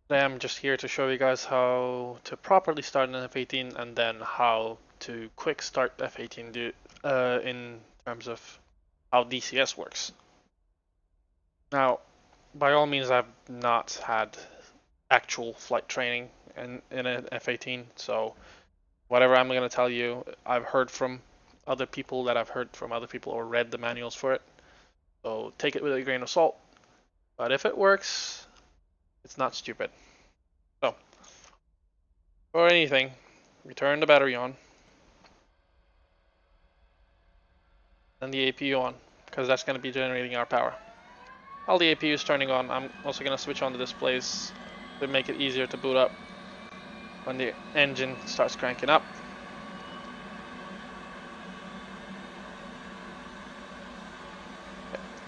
Today I'm just here to show you guys how to properly start an F-18 and then how to quick start F-18 in terms of how DCS works. Now, by all means, I've not had actual flight training in an F-18, so whatever I'm going to tell you, I've heard from other people that I've heard from other people or read the manuals for it. So take it with a grain of salt. But if it works, it's not stupid. So, for anything, we turn the battery on, and the APU on, because that's going to be generating our power. While the APU is turning on, I'm also going to switch on the displays to make it easier to boot up when the engine starts cranking up.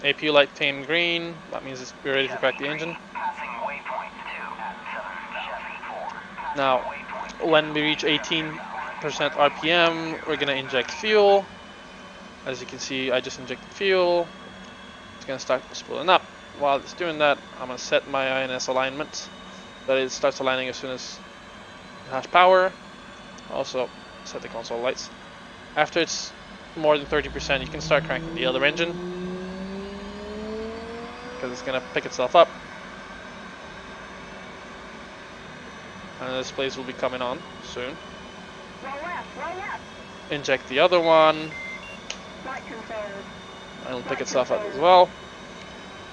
APU light came green, that means we're ready to crack the engine. Now, when we reach 18% RPM, we're going to inject fuel. As you can see, I just injected fuel. It's going to start spooling up. While it's doing that, I'm going to set my INS alignment so that it starts aligning as soon as it has power. Also, set the console lights. After it's more than 30%, you can start cranking the other engine because it's going to pick itself up. And the displays will be coming on soon. Roll left. Inject the other one. And it'll pick itself up as well.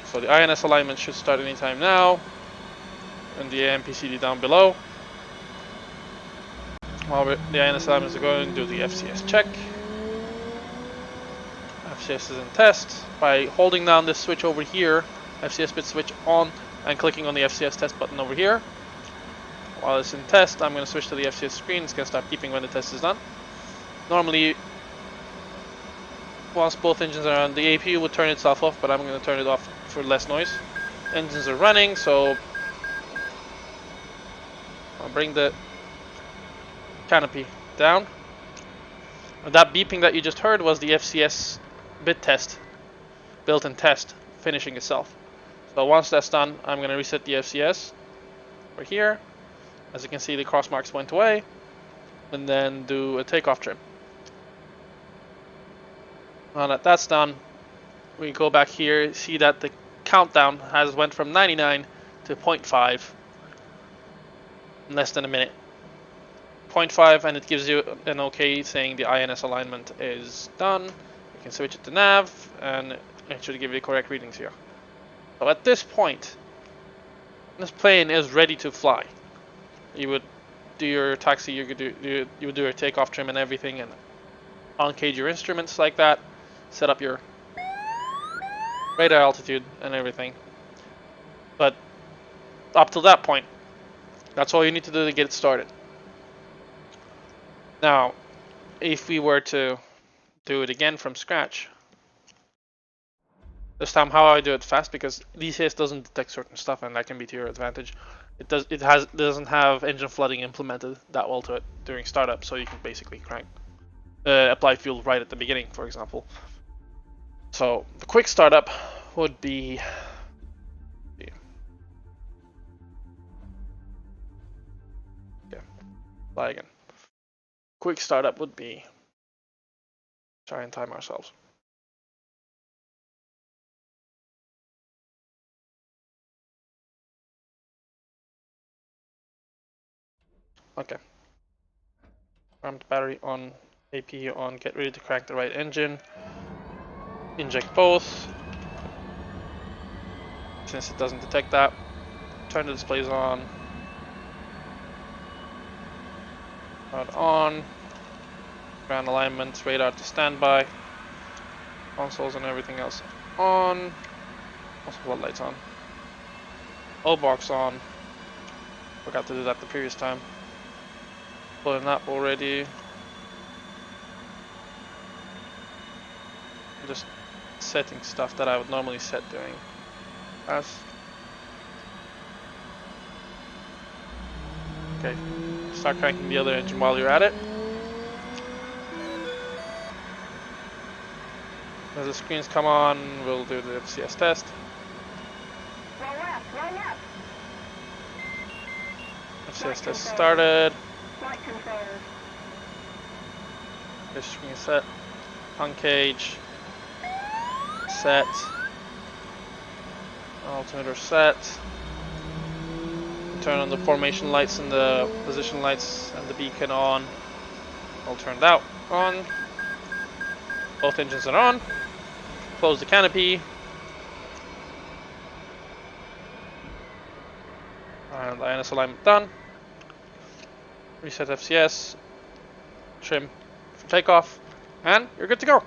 So the INS alignment should start anytime now. And the AMPCD down below. While the INS alignments are going, do the FCS check. FCS is in test. By holding down this switch over here, FCS bit switch on, and clicking on the FCS test button over here. While it's in test, I'm going to switch to the FCS screen. It's going to start beeping when the test is done. Normally, whilst both engines are on, the APU would turn itself off, but I'm going to turn it off for less noise. Engines are running, so I'll bring the canopy down. And that beeping that you just heard was the FCS bit test, built-in test, finishing itself. So once that's done, I'm going to reset the FCS over here. As you can see, the cross marks went away, and then do a takeoff trim. Now that that's done, we go back here, see that the countdown has went from 99 to 0.5 in less than a minute. 0.5, and it gives you an OK saying the INS alignment is done. You can switch it to nav, and it should give you the correct readings here. So at this point, this plane is ready to fly. You would do your taxi, you would do your takeoff trim and everything, and uncage your instruments like that, set up your radar altitude and everything. But up till that point, that's all you need to do to get it started. Now, if we were to do it again from scratch, this time how I do it fast, because DCS doesn't detect certain stuff, and that can be to your advantage. It doesn't have engine flooding implemented that well to it during startup, so you can basically apply fuel right at the beginning, for example. So the quick startup would be fly again. Quick startup would be try and time ourselves. Okay. Armed battery on, APU on, get ready to crank the right engine. Inject both. Since it doesn't detect that, turn the displays on. On. Ground alignment, radar to standby. Consoles and everything else on. Also floodlights on. O-box on. Forgot to do that the previous time. Pulling that already. Just setting stuff that I would normally set doing. Okay, start cranking the other engine while you're at it. As the screens come on, we'll do the FCS test. Roll left. STS test started. Flight controls. Fish screen set. Uncage. Set. Altimeter set. Turn on the formation lights and the position lights and the beacon on. All turned out. On. Both engines are on. Close the canopy. And INS alignment done. Reset FCS. Trim for takeoff. And you're good to go.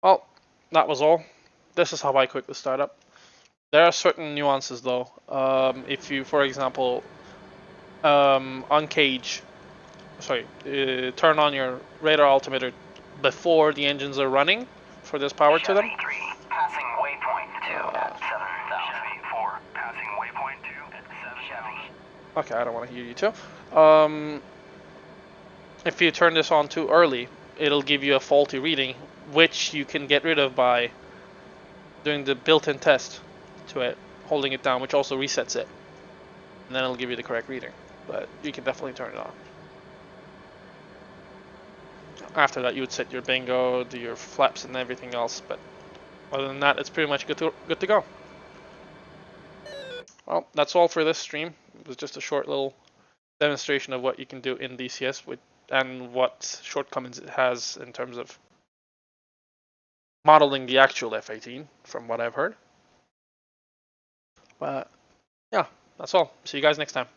Well, that was all. This is how I quit the startup. There are certain nuances though. If you, for example, uncage, turn on your radar altimeter before the engines are running for this power to them. Passing waypoint 2 at 7,000. 4 passing waypoint 2 at 7,000. Okay, I don't want to hear you too. If you turn this on too early, it'll give you a faulty reading, which you can get rid of by doing the built-in test to it, holding it down, which also resets it, and then it'll give you the correct reading. But you can definitely turn it on. After that, you would set your bingo, do your flaps and everything else. But other than that, it's pretty much good to go. Well, that's all for this stream. It was just a short little demonstration of what you can do in DCS and what shortcomings it has in terms of modeling the actual F-18, from what I've heard. But yeah, that's all. See you guys next time.